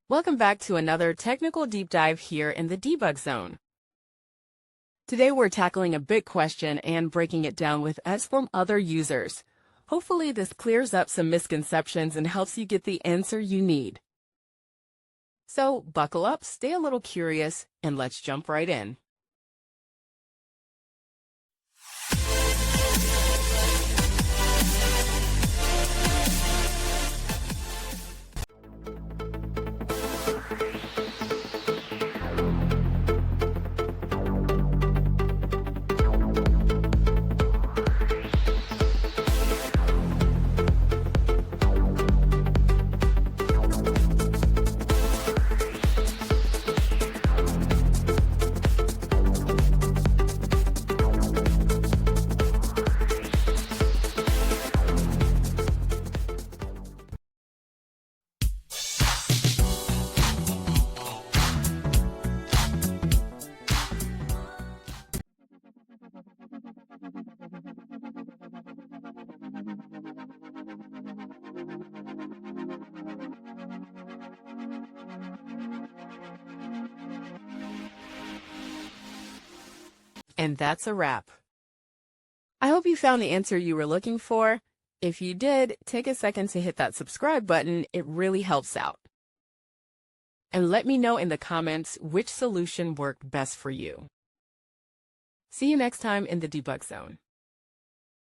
Welcome back to another technical deep dive here in the debug zone. Today we're tackling a big question and breaking it down with us from other users. Hopefully this clears up some misconceptions and helps you get the answer you need. So buckle up, stay a little curious, and let's jump right in. And that's a wrap. I hope you found the answer you were looking for. If you did, take a second to hit that subscribe button. It really helps out. And let me know in the comments which solution worked best for you. See you next time in the debug zone.